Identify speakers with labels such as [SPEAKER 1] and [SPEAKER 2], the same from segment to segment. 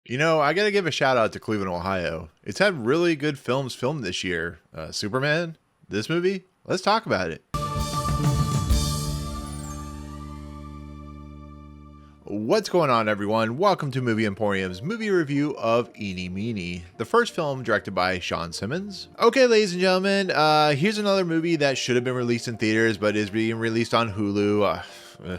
[SPEAKER 1] I gotta give a shout out to Cleveland, Ohio. It's had really good films filmed this year. Superman, this movie. Let's talk about it. What's going on, everyone? Welcome to Movie Emporium's movie review of Eenie Meanie, the first film directed by Shawn Simmons. Okay, ladies and gentlemen, here's another movie that should have been released in theaters, but is being released on Hulu.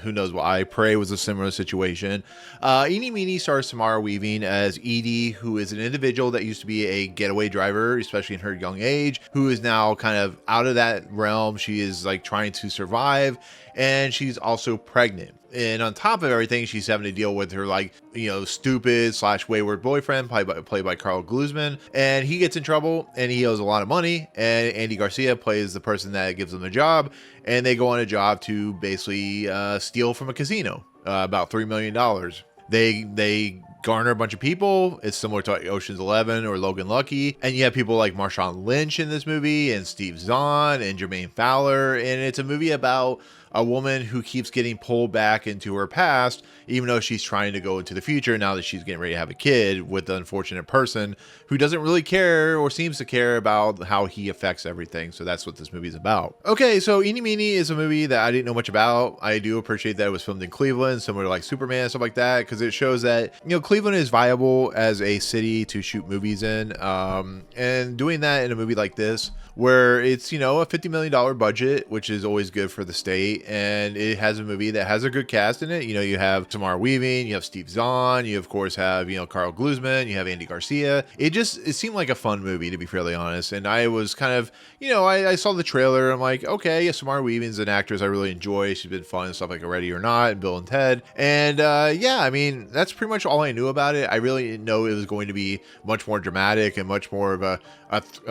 [SPEAKER 1] Who knows why? Prey was a similar situation. Eenie Meanie stars Samara Weaving as Edie, who is an individual that used to be a getaway driver, especially in her young age, who is now kind of out of that realm. She is like trying to survive, and she's also pregnant. And on top of everything, she's having to deal with her stupid / wayward boyfriend played by Karl Glusman, and he gets in trouble and he owes a lot of money, and Andy Garcia plays the person that gives him the job, and they go on a job to basically steal from a casino, about $3 million. They garner a bunch of people. It's similar to like Ocean's 11 or Logan Lucky. And you have people like Marshawn Lynch in this movie, and Zahn and Jermaine Fowler. And it's a movie about a woman who keeps getting pulled back into her past, even though she's trying to go into the future now that she's getting ready to have a kid with the unfortunate person who doesn't really care or seems to care about how he affects everything. So that's what this movie is about. Okay, so Eenie Meanie is a movie that I didn't know much about. I do appreciate that it was filmed in Cleveland, similar to like Superman and stuff like that, because it shows that, Cleveland is viable as a city to shoot movies in. And doing that in a movie like this, where it's, a $50 million budget, which is always good for the state. And it has a movie that has a good cast in it. You have Samara Weaving, you have Zahn, you of course have, Karl Glusman, you have Andy Garcia. It seemed like a fun movie, to be fairly honest. And I was kind of, I saw the trailer. I'm like, okay, yeah, Samara Weaving's an actress I really enjoy. She's been fun and stuff like Ready or Not and Bill and Ted. And that's pretty much all I knew about it. I really didn't know it was going to be much more dramatic and much more of a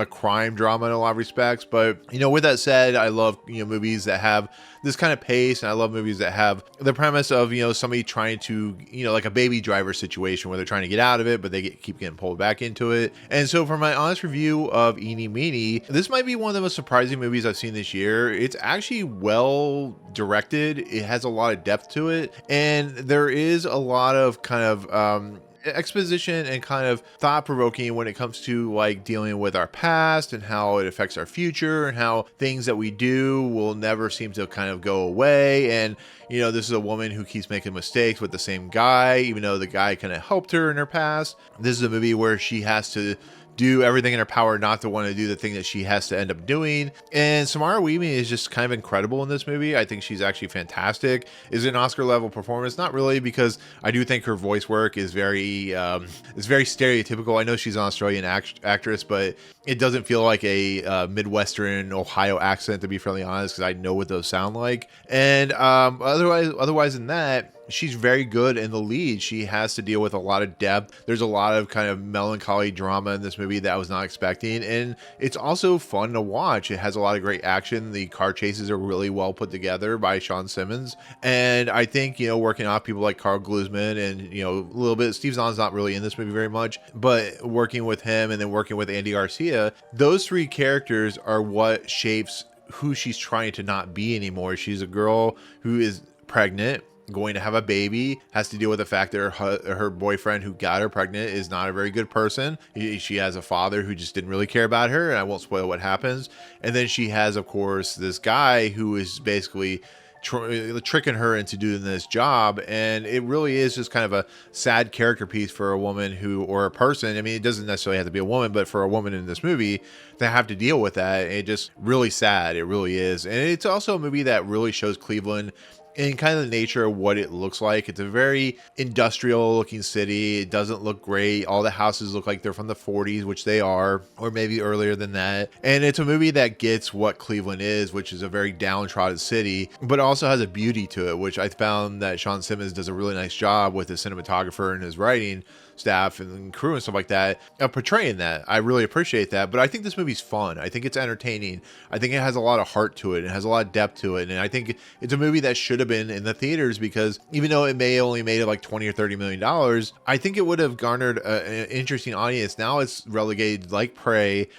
[SPEAKER 1] crime drama in a lot of respects. But, with that said, I love, movies that have this kind of pace, and I love movies that have the premise of, somebody trying to, like a Baby Driver situation where they're trying to get out of it, but they keep getting pulled back into it. And so for my honest review of Eenie Meanie, this might be one of the most surprising movies I've seen this year. It's actually well directed. It has a lot of depth to it, and there is a lot of kind of exposition and kind of thought-provoking when it comes to like dealing with our past and how it affects our future, and how things that we do will never seem to kind of go away. And this is a woman who keeps making mistakes with the same guy, even though the guy kind of helped her in her past. This is a movie where she has to do everything in her power not to want to do the thing that she has to end up doing. And Samara Weaving is just kind of incredible in this movie. I think she's actually fantastic. Is it an Oscar level performance? Not really, because I do think her voice work is very stereotypical. I know she's an Australian actress, but it doesn't feel like a Midwestern Ohio accent, to be fairly honest, because I know what those sound like. And otherwise than that, she's very good in the lead. She has to deal with a lot of depth. There's a lot of kind of melancholy drama in this movie that I was not expecting, and it's also fun to watch. It has a lot of great action. The car chases are really well put together by Shawn Simmons, and I think working off people like Karl Glusman and a little bit Steve Zahn's not really in this movie very much, but working with him and then working with Andy Garcia, those three characters are what shapes who she's trying to not be anymore. She's a girl who is pregnant, going to have a baby, has to deal with the fact that her boyfriend who got her pregnant is not a very good person. She has a father who just didn't really care about her, and I won't spoil what happens. And then she has, of course, this guy who is basically tricking her into doing this job, and it really is just kind of a sad character piece for a woman or a person. I mean, it doesn't necessarily have to be a woman, but for a woman in this movie to have to deal with that, it just really sad. It really is. And it's also a movie that really shows Cleveland in kind of the nature of what it looks like. It's a very industrial looking city. It doesn't look great. All the houses look like they're from the 40s, which they are, or maybe earlier than that. And it's a movie that gets what Cleveland is, which is a very downtrodden city, but also has a beauty to it, which I found that Shawn Simmons does a really nice job with his cinematographer and his writing staff and crew and stuff like that of portraying that. I really appreciate that. But I think this movie's fun. I think it's entertaining. I think it has a lot of heart to it. It has a lot of depth to it. And I think it's a movie that should have been in the theaters, because even though it may only made it like 20 or $30 million, I think it would have garnered an interesting audience. Now it's relegated like Prey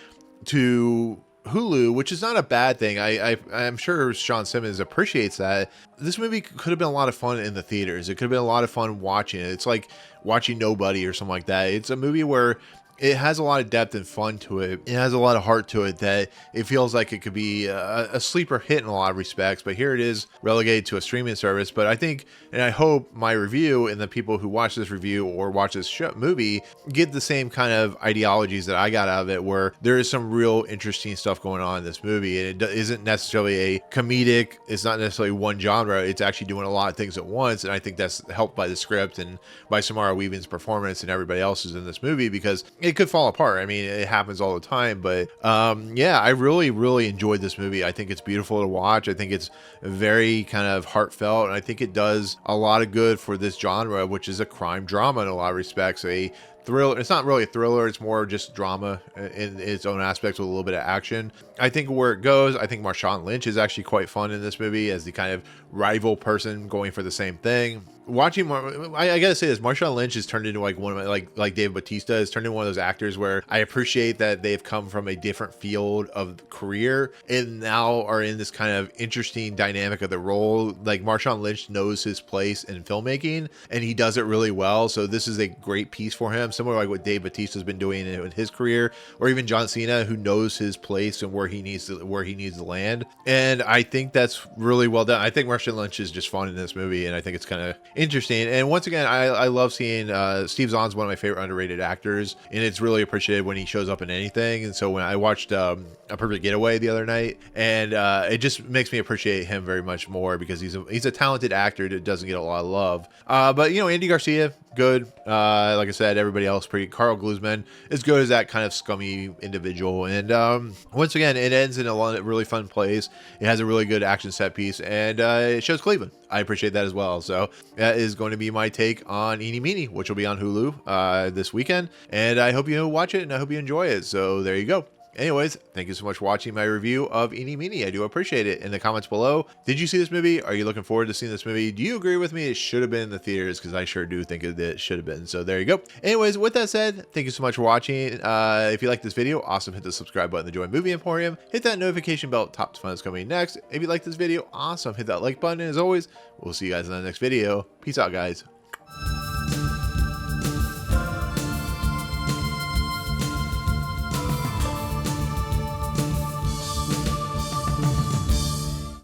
[SPEAKER 1] to Hulu, which is not a bad thing. I'm sure Shawn Simmons appreciates that. This movie could have been a lot of fun in the theaters. It could have been a lot of fun watching it. It's like watching Nobody or something like that. It's a movie where it has a lot of depth and fun to it. It has a lot of heart to it that it feels like it could be a sleeper hit in a lot of respects. But here it is relegated to a streaming service. But I think, and I hope my review and the people who watch this review or watch this movie get the same kind of ideologies that I got out of it, where there is some real interesting stuff going on in this movie. And it isn't necessarily a comedic. It's not necessarily one genre. It's actually doing a lot of things at once. And I think that's helped by the script and by Samara Weaving's performance and everybody else's in this movie, because it could fall apart. I mean, it happens all the time, but yeah, I really enjoyed this movie. I think it's beautiful to watch. I think it's very kind of heartfelt, and I think it does a lot of good for this genre, which is a crime drama in a lot of respects. A thriller. It's not really a thriller. It's more just drama in its own aspects with a little bit of action. I think where it goes, I think Marshawn Lynch is actually quite fun in this movie as the kind of rival person going for the same thing. Watching, I gotta say this, Marshawn Lynch has turned into like one of my, like Dave Bautista has turned into one of those actors where I appreciate that they've come from a different field of career and now are in this kind of interesting dynamic of the role. Like Marshawn Lynch knows his place in filmmaking and he does it really well. So this is a great piece for him, similar to like what Dave Bautista has been doing in his career, or even John Cena, who knows his place and where he needs to land. And I think that's really well done. I think Marshawn Lynch is just fun in this movie, and I think it's kind of interesting. And once again, I love seeing Steve Zahn's one of my favorite underrated actors, and it's really appreciated when he shows up in anything. And so when I watched A Perfect Getaway the other night, and it just makes me appreciate him very much more because he's a talented actor that doesn't get a lot of love. But you know, Andy Garcia, good. Like I said, everybody else pretty. Karl Glusman is good as that kind of scummy individual. And once again, it ends in a really fun place. It has a really good action set piece, and it shows Cleveland. I appreciate that as well. So that is going to be my take on Eenie Meanie, which will be on Hulu this weekend. And I hope you watch it, and I hope you enjoy it. So there you go. Anyways, thank you so much for watching my review of Eenie Meanie. I do appreciate it. In the comments below, did you see this movie? Are you looking forward to seeing this movie? Do you agree with me? It should have been in the theaters, because I sure do think it should have been. So there you go. Anyways, with that said, thank you so much for watching. If you like this video, awesome. Hit the subscribe button to join Movie Emporium. Hit that notification bell. Top fun is coming next. If you like this video, awesome. Hit that like button. And as always, we'll see you guys in the next video. Peace out, guys.